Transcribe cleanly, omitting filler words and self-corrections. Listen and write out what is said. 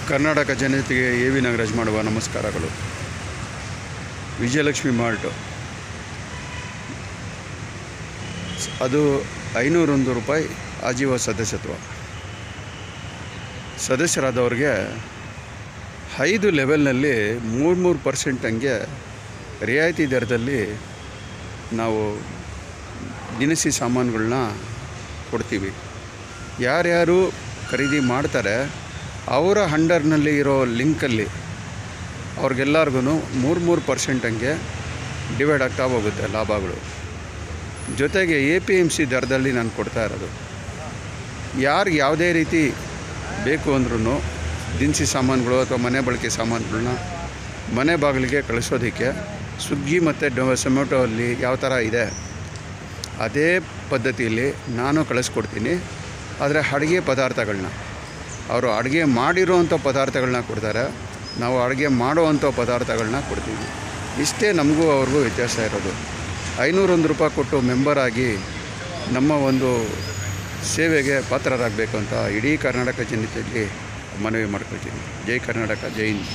ಕರ್ನಾಟಕ ಜನತೆಗೆ A V Nagaraj ಮಾಡುವ ನಮಸ್ಕಾರಗಳು. ವಿಜಯಲಕ್ಷ್ಮಿ ಮಾರ್ಟು ಅದು 501 ರೂಪಾಯಿ ಆಜೀವ ಸದಸ್ಯತ್ವ. ಸದಸ್ಯರಾದವ್ರಿಗೆ 5 ಲೆವೆಲ್ನಲ್ಲಿ 3% ಹಂಗೆ ರಿಯಾಯಿತಿ ದರದಲ್ಲಿ ನಾವು ದಿನಸಿ ಸಾಮಾನುಗಳನ್ನ ಕೊಡ್ತೀವಿ. ಯಾರ್ಯಾರು ಖರೀದಿ ಮಾಡ್ತಾರೆ ಅವರ ಅಂಡರ್ನಲ್ಲಿ ಇರೋ ಲಿಂಕಲ್ಲಿ ಅವ್ರಿಗೆಲ್ಲರಿಗೂ 3% ಹಂಗೆ ಡಿವೈಡ್ ಆಗ್ತಾ ಹೋಗುತ್ತೆ ಲಾಭಗಳು. ಜೊತೆಗೆ APMC ದರದಲ್ಲಿ ನಾನು ಕೊಡ್ತಾ ಇರೋದು. ಯಾರಿಗೆ ಯಾವುದೇ ರೀತಿ ಬೇಕು ಅಂದ್ರೂ ದಿನಸಿ ಸಾಮಾನುಗಳು ಅಥವಾ ಮನೆ ಬಳಕೆ ಸಾಮಾನುಗಳನ್ನ ಮನೆ ಬಾಗಿಲಿಗೆ ಕಳಿಸೋದಕ್ಕೆ ಸ್ವಿಗ್ಗಿ ಮತ್ತು ಝೊಮ್ಯಾಟೊ ಅಲ್ಲಿ ಯಾವ ಥರ ಇದೆ ಅದೇ ಪದ್ಧತಿಯಲ್ಲಿ ನಾನು ಕಳಿಸ್ಕೊಡ್ತೀನಿ. ಆದರೆ ಅಡುಗೆ ಪದಾರ್ಥಗಳನ್ನ ಅವರು ಅಡುಗೆ ಮಾಡಿರೋವಂಥ ಪದಾರ್ಥಗಳನ್ನ ಕೊಡ್ತಾರೆ, ನಾವು ಅಡುಗೆ ಮಾಡೋವಂಥ ಪದಾರ್ಥಗಳನ್ನ ಕೊಡ್ತೀವಿ. ಇಷ್ಟೇ ನಮಗೂ ಅವ್ರಿಗೂ ವ್ಯತ್ಯಾಸ ಇರೋದು. 501 ರೂಪಾಯಿ ಕೊಟ್ಟು ಮೆಂಬರ್ ಆಗಿ ನಮ್ಮ ಒಂದು ಸೇವೆಗೆ ಪಾತ್ರರಾಗಬೇಕು ಅಂತ ಇಡೀ ಕರ್ನಾಟಕ ಜನತೆಯಲ್ಲಿ ಮನವಿ ಮಾಡ್ಕೊಳ್ತೀನಿ. ಜೈ ಕರ್ನಾಟಕ, ಜೈ ಹಿಂದ್.